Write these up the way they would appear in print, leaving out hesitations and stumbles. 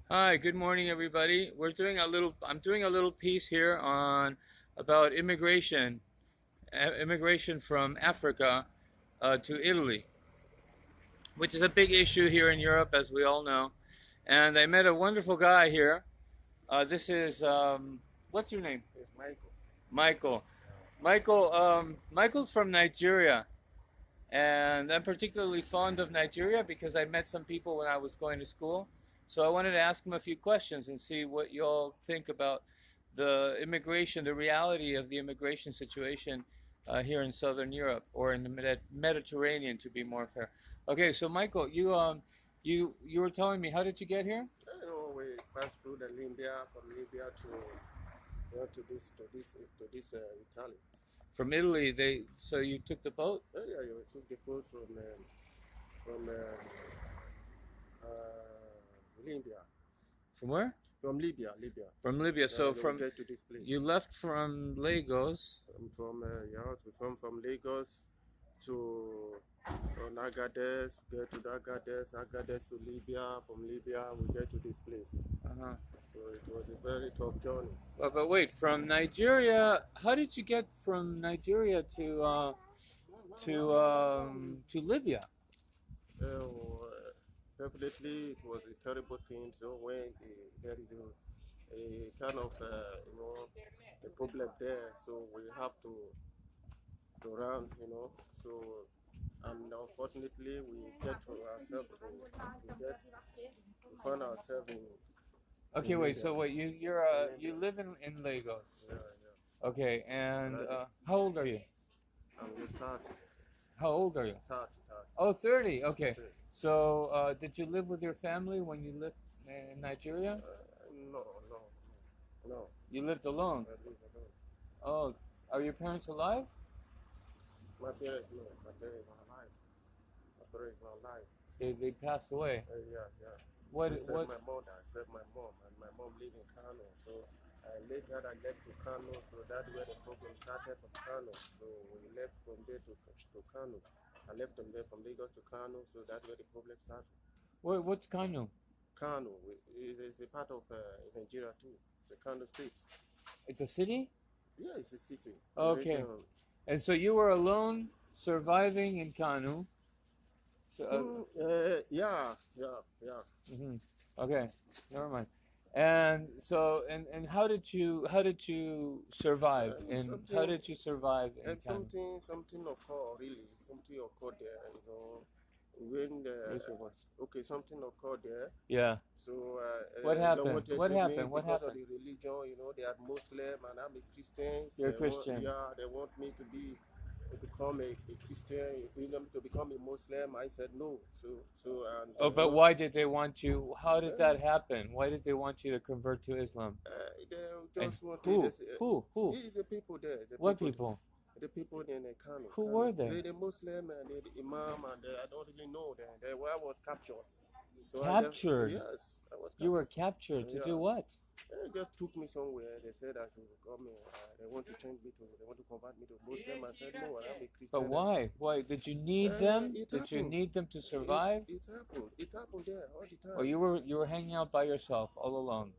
Hi, good morning, everybody. I'm doing a little piece here on about immigration from Africa to Italy, which is a big issue here in Europe, as we all know. And I met a wonderful guy here. This is what's your name? It's Michael. Michael. Michael's from Nigeria, and I'm particularly fond of Nigeria because I met some people when I was going to school. So I wanted to ask him a few questions and see what you all think about the reality of the immigration situation here in Southern Europe or in the Mediterranean, to be more fair. Okay, so Michael, you were telling me, how did you get here? We passed through the Libya, from Libya to Italy. From Italy. So you took the boat Yeah, we took the boat from Libya. from where? From Libya. From Libya. So We from get to this place. you left from Lagos. From Lagos to Agadez, get to Agadez to Libya. From Libya, we get to this place. Uh-huh. So it was a very tough journey. But wait, from Nigeria, how did you get from Nigeria to Libya? Definitely, it was a terrible thing. So when there is a kind of a problem there, so we have to run, So and unfortunately, we get to ourselves. We find ourselves Okay, in wait. Libya. So wait, you live in Lagos. Yeah, Okay, and Right. how old are you? And we start How old are you? start. Oh, 30. Okay. Okay. So did you live with your family when you lived in Nigeria? No, no, no. You lived alone. I live alone. Oh, are your parents alive? My parents, no, my parents are alive. My parents are alive. They passed away. Yeah. What Except what? my mother, except my mom, and my mom live in Kano. So later I left to Kano, so that's where the problem started from Kano. So we left from there to Kano. I left them there from Lagos to Kano, so that's where the problem started. What's Kanu? Kano is a part of Nigeria too. It's a Kano state. It's a city. Yeah, it's a city. Okay. Region. And so you were alone, surviving in Kanu. So, Yeah. mhm. Okay, never mind. And so, and how did you survive? And how Something did you survive in and Kanu? something occurred really. Something occurred there. When Raise the your voice. okay, something occurred there. Yeah. So What they happened? wanted What to me happened? What because of happened? the religion. They are Muslim and I'm a Christian. You're a Christian. They want me to become a Christian. To become a Muslim. I said no. So and Oh, but why did they want you? How did that happen? Why did they want you to convert to Islam? they And just wanted. who? Who? These the people there. What people? The people in Kano. Who were they? They the Muslim and the Imam and I don't really know them. I was captured. So Captured. yes, I was captured. You were captured to Yeah. do what? They just took me somewhere. They said I should come. They want to change me to. They want to convert me to Muslim. I said no, I'm a Christian. But why? Why did you need them? It Did you happened. need them to survive? It happened. It happened there all the time. Or you were hanging out by yourself all alone?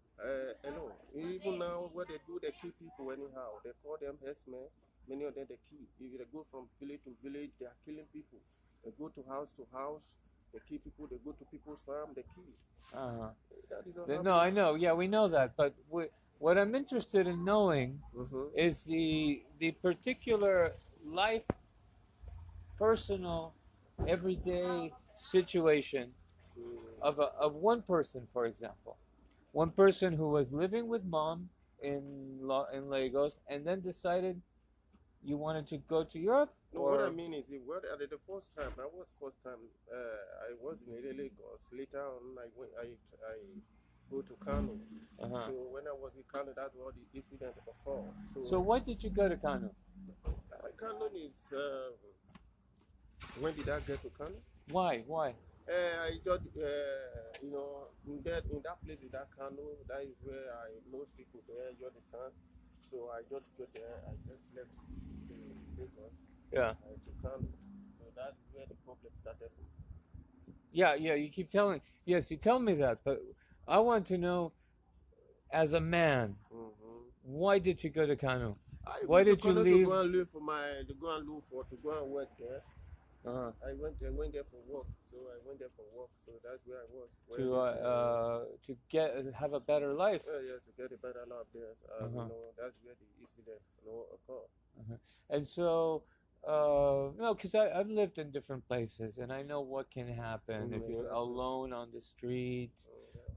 Hello. Even now, what they do, they kill people anyhow. They call them herdsmen. Many of them they kill. If they go from village to village, they are killing people. They go to house, they kill people. They go to people's farm, they kill. Uh-huh. That is not No, I happening. know. Yeah, we know that. But what I'm interested in knowing Mm-hmm. is the particular life, personal, everyday situation of one person, for example. One person who was living with mom in Lagos and then decided you wanted to go to Europe, No, what I or mean is, the first time I was in Lagos. Later on, I go to Kano. uh-huh. So when I was in Kano, that's what the incident occurred. So why did you go to Kano? Kano is. When did I get to Kano? Why? I just, in that place, in that Kano, that is where I most people there. You understand? So I just go there. I just left to Lagos Yeah. to Kano. So that's where the problem started. Yeah. You keep telling. Yes, you tell me that. But I want to know, as a man, why did you go to Kano? I Why went to did you Kano to leave? go and live for to go and work there. Uh, I went there for work, so I went there for work. So that's where I was. to have a better life. Yeah, to get a better life there. That's where the incident, occurred. And so, no, because I've lived in different places and I know what can happen if you're Exactly. alone on the street. Yeah.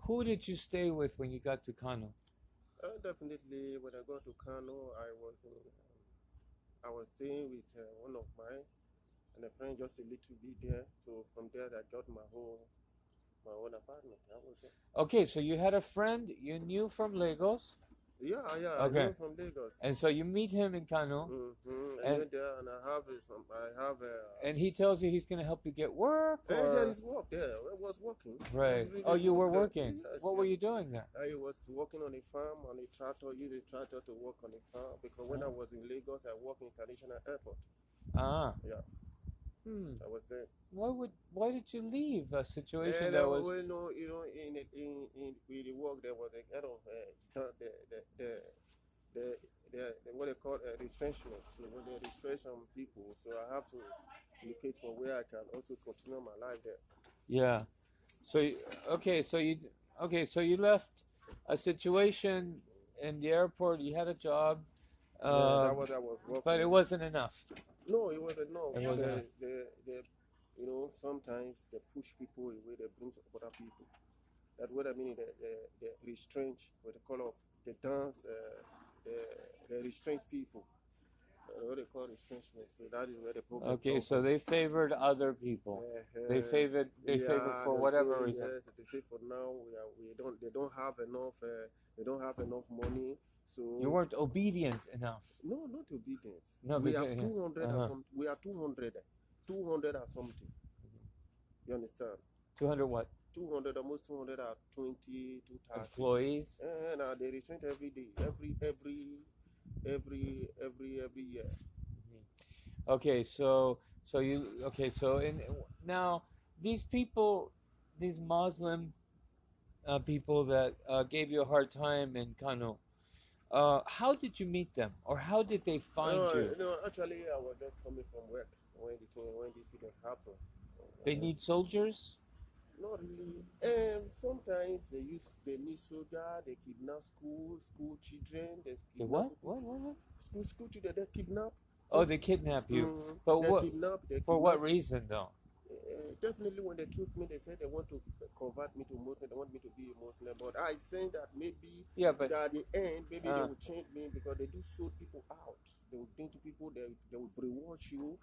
Who did you stay with when you got to Kano? Definitely, when I got to Kano, I was staying with one of mine and a friend just a little bit there. So from there, I got my own apartment. I was there. Okay, so you had a friend you knew from Lagos. Yeah, I Okay. knew from Lagos. And so you meet him in Kano, I went there and I have and he tells you he's going to help you get work. there is work there. I was working. Right. Really Oh, you were there. working. Yes, What were you doing there? I was working on a farm, on a tractor, used a tractor to work on a farm because when I was in Lagos, I worked in International Airport. Ah. Yeah. I was there. Why did you leave a situation that was? Well, in the work there was a kind of the what they call retrenchment. So when they retrench some people, so I have to locate for where I can also continue my life there. Yeah. So you left a situation in the airport. You had a job. That was I was working. But it wasn't enough. No, it wasn't. No, It wasn't. Sometimes they push people away. They bring other people. That's what I mean. They retrench what they call of the dance. They retrench people. What they call retrenchment. So that is where the problem. Okay, so they favored other people. They favored for whatever reason. Yes, they say for now they don't have enough. They don't have enough money. So you weren't obedient enough. No, not obedient. No, we because, have 200 or something. We are 200 or something. You understand? 200 what? 200, almost 220, 230 employees. And they retrench every day, every year. Okay, so now these people, these Muslim people that gave you a hard time in Kano, how did you meet them, or how did they find you? No, actually, I was just coming from work when this incident happened. They need soldiers? Not really. Sometimes they need soldiers. They kidnap school children. They what? School children. They kidnap. Oh, they kidnap you. But for what reason, though? Definitely, when they took me, they said they want to convert me to Muslim. They want me to be a Muslim. But I said that maybe that at the end, maybe they will change me because they do sort people out. They will think to people, they will brainwash you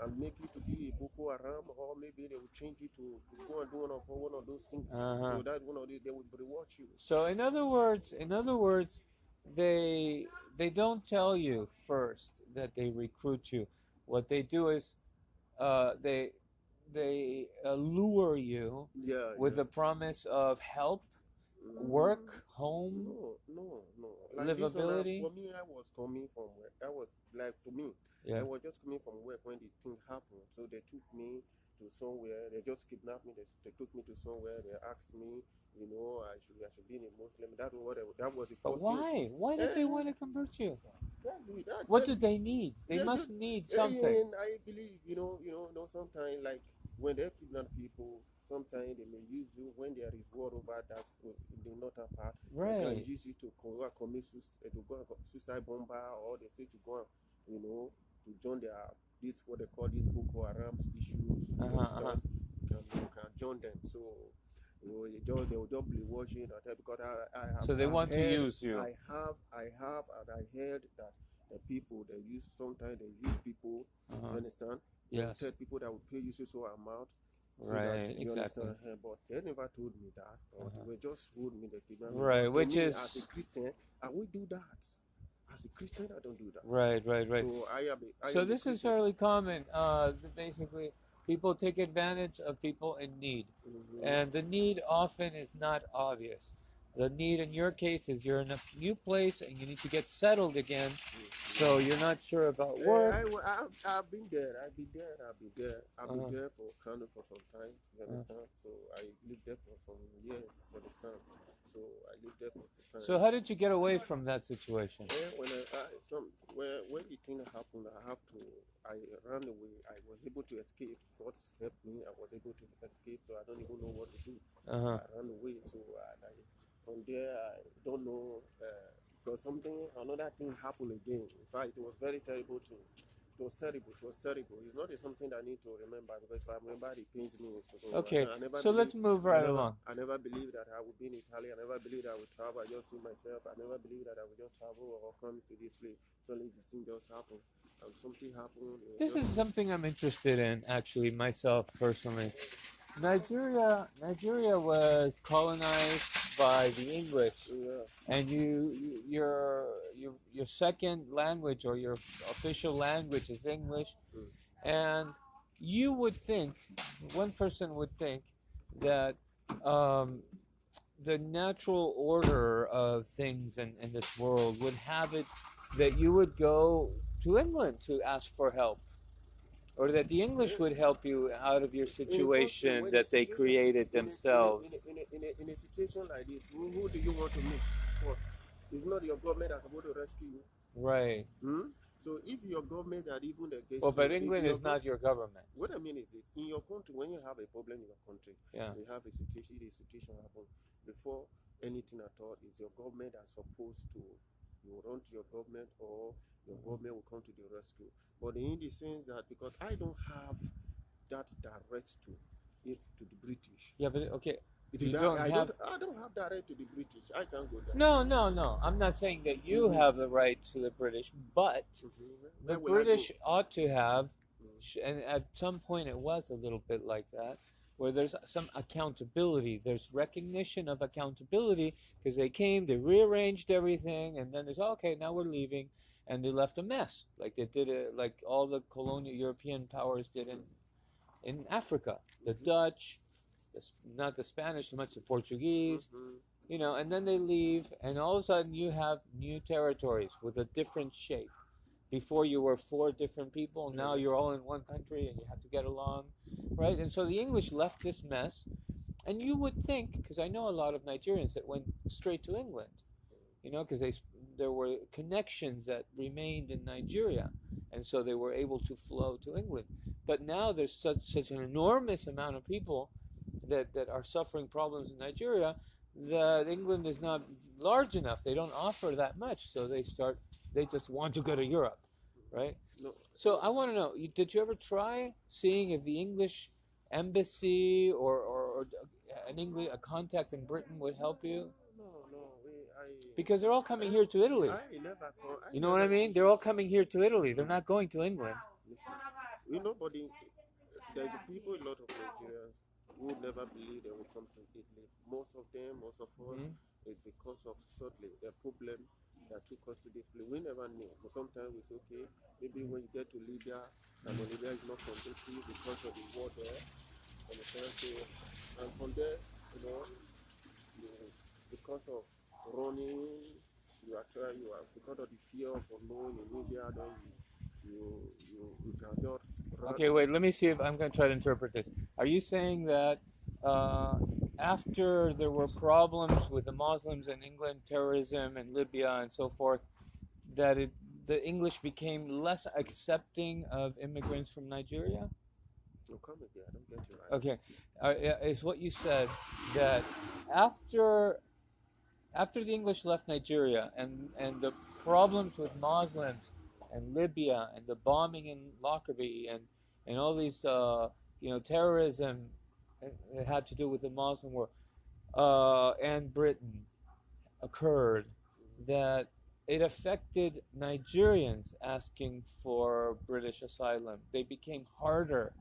and make you to be a Boko Haram, or maybe they will change you to go and do one of those things. So that one of these, they will brainwash you. So in other words, they don't tell you first that they recruit you. What they do is they lure you with a promise of help, work, home, no. Like livability. For me, I was coming from work. I was like, to me, I was just coming from work when the thing happened. So they took me to somewhere. They just kidnapped me. They took me to somewhere. They asked me, I should be a Muslim. That was the first. But why? Thing. Why did they want to convert you? What do they need? They must need something. I believe, sometimes like when they kidnap people, sometimes they may use you when there is war over that's in the northern part. Right. They can use you to commit suicide bomber, or they say to go, to join this what they call these Boko Haram issues. You can join them. So they will just be watching because I have. So they want to use you. I have, and I heard that the people sometimes they use people. You understand? Yes. They tell people that will pay you so amount. So right, exactly. But they never told me that. They just told me that. Right, which is as a Christian, I will do that. As a Christian, I don't do that. Right. So this is fairly common. Basically, people take advantage of people in need, and the need often is not obvious. The need in your case is you're in a new place and you need to get settled again, so you're not sure about work. I've been there. I've been there for kind of for some time. You understand? So I lived there for some years. You understand? So I lived there for some So time. how did you get away from that situation? When the thing happened, I ran away. I was able to escape. God helped me. I was able to escape, so I don't even know what to do. Uh-huh. I ran away. So from there, I don't know because another thing happened again. In fact, it was very terrible too. It was terrible. It was terrible. It's not something that I need to remember because if I remember, it pains me. So Okay, I never so let's believed. move right along. I never believed that I would be in Italy. I never believed I would travel. I just see myself. I never believed that I would just travel or come to this place. Suddenly the thing just happened. And something happened. This is something I'm interested in, actually, myself personally. Nigeria was colonized by the English, Yeah. and your second language or your official language is English, Mm. and you would think, one person would think that um, the natural order of things in this world would have it that you would go to England to ask for help, or that the English would help you out of your situation that they created themselves. In a situation like this, who do you want to mix first? It's not your government that's supposed to rescue you. Right. Hmm? So if your government had even against Well, but you, England is not your government. what I mean is it in your country when you have a problem in your country, Yeah. you have a situation happen before anything at all. It's your government that's supposed to you run to your government or your government will come to the rescue. But in the sense that because I don't have that direct to the British. Yeah, but okay. I don't have that right to the British. I can't go there. No. I'm not saying that you have the right to the British, but the British ought to have, and at some point it was a little bit like that, where there's some accountability. There's recognition of accountability because they came, they rearranged everything, and then there's okay, now we're leaving, and they left a mess like they did it, like all the colonial European powers did in Africa, the Dutch. Not the Spanish so much, the Portuguese, and then they leave, and all of a sudden you have new territories with a different shape. Before you were 4 different people, now you're all in one country and you have to get along, right? And so the English left this mess, and you would think, because I know a lot of Nigerians that went straight to England, because there were connections that remained in Nigeria, and so they were able to flow to England. But now there's such an enormous amount of people that are suffering problems in Nigeria that England is not large enough. They don't offer that much, so they just want to go to Europe, right? No. So I want to know, did you ever try seeing if the English embassy or a contact in Britain would help you? No. Because they're all coming here to Italy. You know what I mean? They're all coming here to Italy. They're not going to England. Listen, there's people, a lot of Nigerians who never believe they will come to Italy. Most of us, it's because of suddenly a problem that took us to this place. We never knew. But sometimes it's okay. Maybe when you get to Libya, and Libya is not conducive because of the war there. And from there, because of running, because of the fear of unknown in Libya, then you can just run. Okay, wait, let me see if I'm going to try to interpret this. Are you saying that after there were problems with the Muslims in England, terrorism in Libya and so forth, that the English became less accepting of immigrants from Nigeria? No, come again. I don't get you right. Okay, is what you said that after the English left Nigeria and the problems with Muslims and Libya and the bombing in Lockerbie and all these terrorism that had to do with the Muslim war and Britain occurred, that it affected Nigerians asking for British asylum. They became harder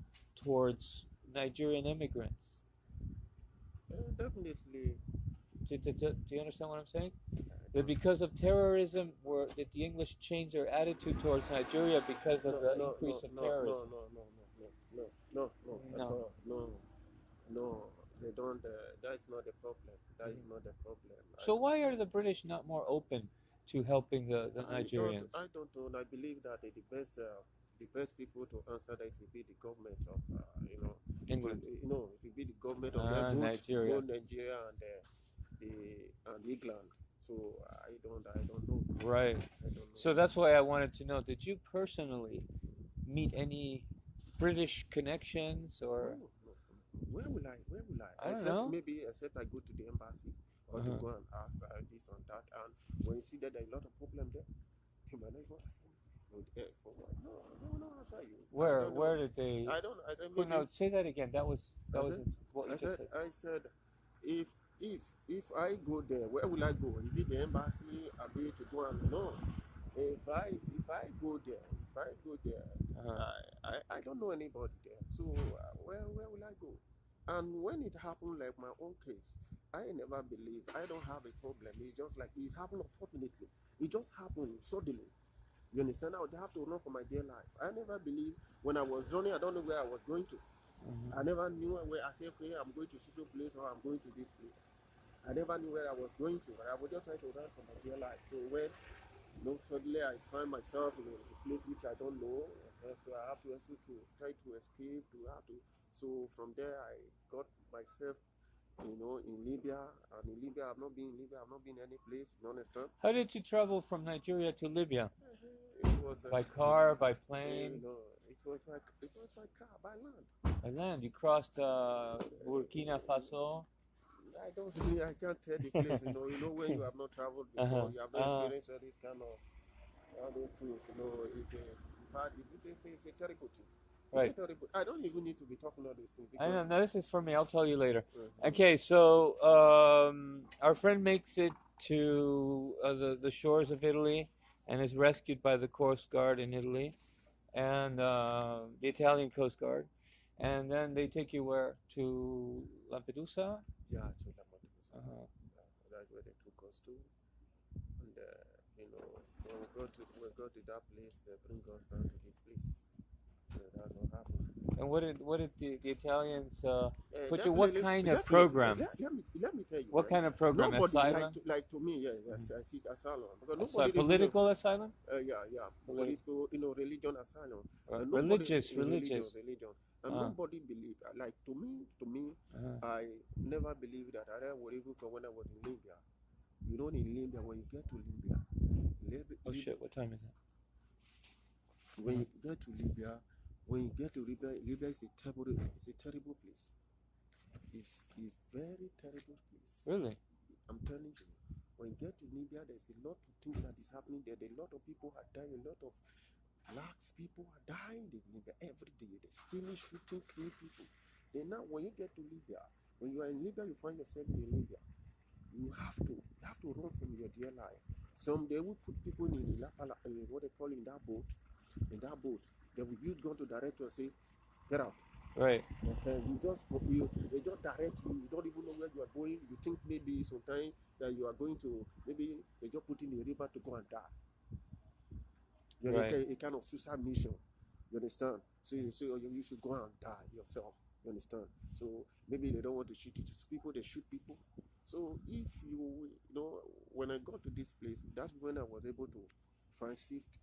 towards Nigerian immigrants. Definitely. Do you understand what I'm saying? That because of terrorism, did the English change their attitude towards Nigeria because of the increase of terrorism? No, they don't. That's not the problem. That is not the problem. So why are the British not more open to helping the Nigerians? I don't know. I believe that the best people to answer that will be the government of England. It will be the government of Nigeria. Nigeria and England. So I don't know. Right. I don't know. So that's why I wanted to know, did you personally meet any British connections or No, no. Where will I? Where will I? I don't Except know? maybe except I go to the embassy or to Uh-huh. go and ask this and that. And when you see that there are a lot of problem there, you might not even ask me. For what? No, no, answer you. I don't know. Where did they I don't know. I said put maybe. no, say that again. I That said. wasn't what you I just said. said. I said. If if I go there, where will I go? Is it the embassy? I'll be to go and no. If I go there, Uh-huh. I don't know anybody there. So where will I go? And when it happened, like my own case, I never believe I don't have a problem. It's just like it happened unfortunately. It just happened suddenly. You understand? I would have to run for my dear life. I never believed when I was running. I don't know where I was going to. I never knew where I said, okay, I'm going to this place or I'm going to this place. I never knew where I was going to, but I was just trying to run for my dear life. So when suddenly I find myself in a place which I don't know, so I have to also to try to escape. So from there I got myself, in Libya. And in Libya, I've not been in Libya. I've not been any place. You understand? How did you travel from Nigeria to Libya? It was By car, by you plane, know, it was by car, by land. by land? You crossed Burkina Faso. I don't really, I can't tell the place. When you have not traveled Uh-huh. before, you have not experienced all this kind of all those things. It's a terrible thing. Right. Terrible. I don't even need to be talking all these things I because. know. No, this is for me. I'll tell you later. Mhm. Okay, so our friend makes it to the shores of Italy and is rescued by the Coast Guard in Italy and the Italian Coast Guard, and then they take you where to Lampedusa. Yeah, to Lampedusa. Uh-huh. That's where they took us to, and when we go to that place, they bring us down to this place. So that's what happened. And what did the Italians put you? What Definitely, kind of definitely. program? Let me tell you, What right? kind of program? Nobody Asylum? like to me, yeah, yes, I seek asylum because So nobody even know. political asylum? Yeah, political, religion asylum. And nobody Religious, religion, religious. and Uh, nobody believe. Like to me, uh, I never believed that I would even come when I was in Libya. In Libya, when you get to Libya, oh shit! What time is it? when you get to Libya, Libya is a terrible place. It's a very terrible place. Really? I'm telling you, when you get to Libya, there's a lot of things that is happening there. A lot of people are dying. A lot of blacks people are dying in Libya every day. They're still shooting, killing people. Then now, when you get to Libya, when you are in Libya, you find yourself in Libya. You have to run from your dear life. Some they will put people in what they call in that boat. In that boat, they will use gun to direct you and say, "Get out." Right. They just direct you. You don't even know where you are going. You think maybe sometime that you are going to maybe they just put in the river to go and die. Right. A kind of suicide mission. You understand? So you should go and die yourself. You understand? So maybe they don't want to shoot people. They shoot people. So if when I got to this place, that's when I was able to find safety.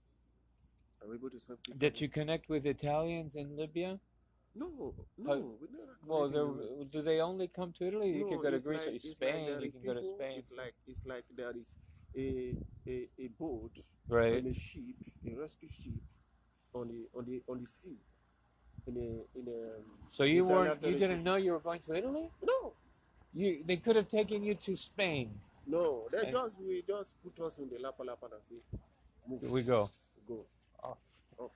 I was able to safety. Did you connect with Italians in Libya? No, How- we never Well, connected. do they only come to Italy? You can go to it's Greece like or it's like Spain. there You is can go to people. Spain. It's like there is a boat Right. and a ship, a rescue ship on the sea in a So you Italian weren't. You territory. didn't know you were going to Italy. No, They could have taken you to Spain. no. And- We just put us in the lapa and say, move, Here we go. go Off. off.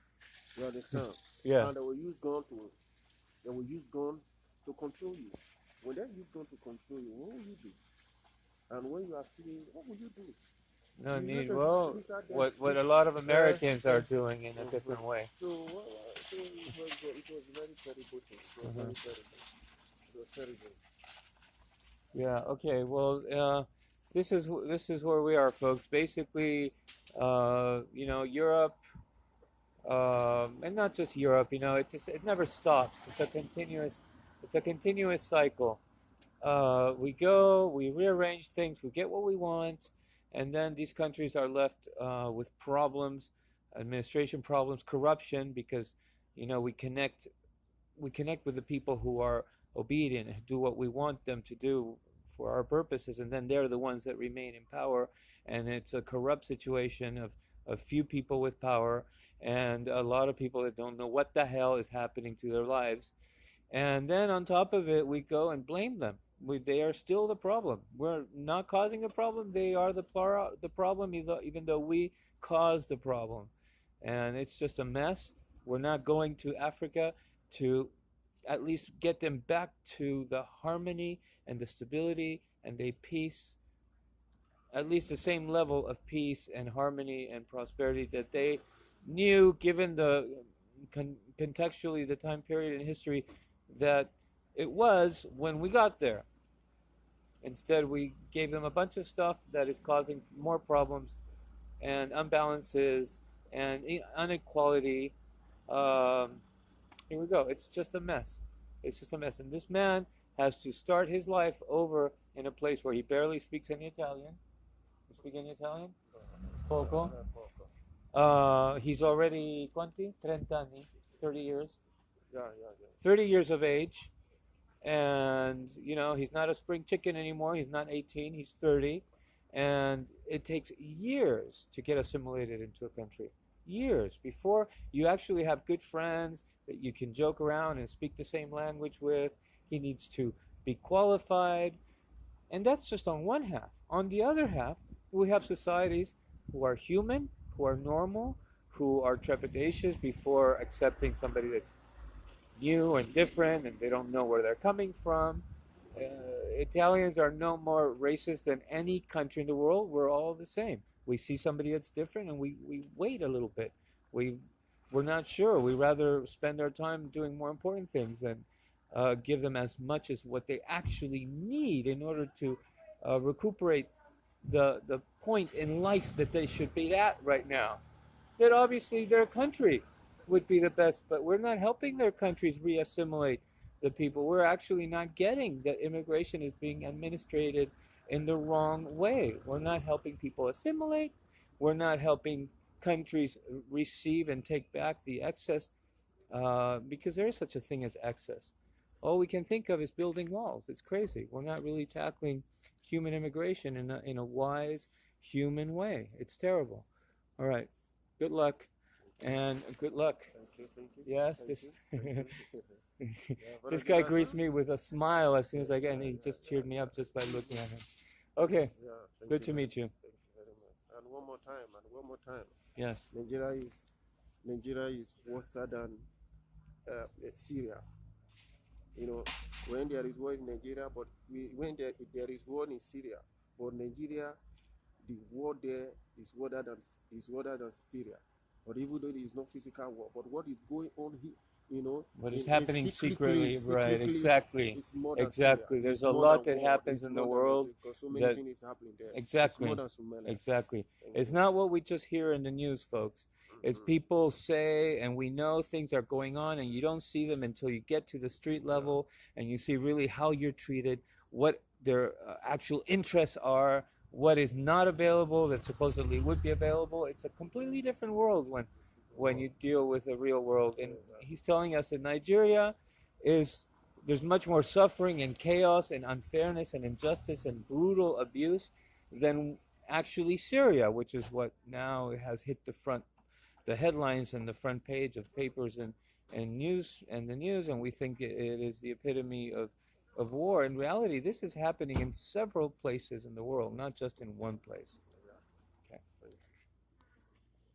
You understand? Yeah. And they will use gun to control you. When they use gun to control you, what will you do? And when you are feeling, what will you do? No You need. know, Well, these are the- what a lot of Americans are doing in a Mhm. different way. So it was very terrible thing. It was very terrible. It was terrible. Yeah. Okay. Well, this is where we are, folks. Basically, Europe, and not just Europe. It never stops. It's a continuous cycle. We go, we rearrange things, we get what we want, and then these countries are left with problems, administration problems, corruption, because we connect with the people who are obedient and do what we want them to do for our purposes, and then they're the ones that remain in power, and it's a corrupt situation of a few people with power and a lot of people that don't know what the hell is happening to their lives. And then on top of it, we go and blame them. They are still the problem. We're not causing the problem. They are the problem, even though we caused the problem. And it's just a mess. We're not going to Africa to at least get them back to the harmony and the stability and the peace, at least the same level of peace and harmony and prosperity that they knew, given the contextually the time period in history that it was when we got there. Instead, we gave them a bunch of stuff that is causing more problems and imbalances and inequality. Here we go. It's just a mess. It's just a mess. And this man has to start his life over in a place where he barely speaks any Italian. You speak any Italian? Poco. He's already 20, 30 anni, 30 years. Yeah. 30 years of age. And, you know, he's not a spring chicken anymore. He's not 18, he's 30. And it takes years to get assimilated into a country. Years before you actually have good friends that you can joke around and speak the same language with. He needs to be qualified. And that's just on one half. On the other half, we have societies who are human, who are normal, who are trepidatious before accepting somebody that's new and different, and they don't know where they're coming from. Italians are no more racist than any country in the world. We're all the same. We see somebody that's different, and we wait a little bit. We're not sure. We rather spend our time doing more important things and give them as much as what they actually need in order to recuperate the point in life that they should be at right now. That obviously their country would be the best, but we're not helping their countries re-assimilate the people. We're actually not getting that immigration is being administrated in the wrong way. We're not helping people assimilate. We're not helping countries receive and take back the excess, because there is such a thing as excess. All we can think of is building walls. It's crazy. We're not really tackling human immigration in a wise, human way. It's terrible. All right. Good luck. And good luck. Thank you. Yes, Thank you. this guy greets me with a smile as soon as I get, and he just cheered me up just by looking at him. Okay, good to meet you. Thank you very much. And one more time. Yes. Nigeria is worse than Syria. You know, when there is war in Nigeria, but when there is war in Syria, but Nigeria, the war there is worse than Syria. But even though there is no physical war, but what is going on here, you know, what is happening secretly, right? Exactly. There's a lot that happens in the world. So many things is happening there. Exactly. Exactly. It's not what we just hear in the news, folks. It's people say, and we know things are going on, and you don't see them until you get to the street level, and you see really how you're treated, what their actual interests are, what is not available that supposedly would be available. It's a completely different world when you deal with the real world. And he's telling us that Nigeria there's much more suffering and chaos and unfairness and injustice and brutal abuse than actually Syria, which is what now has hit the headlines and the front page of papers and news, and we think it is the epitome of war. In reality, this is happening in several places in the world, not just in one place. Okay.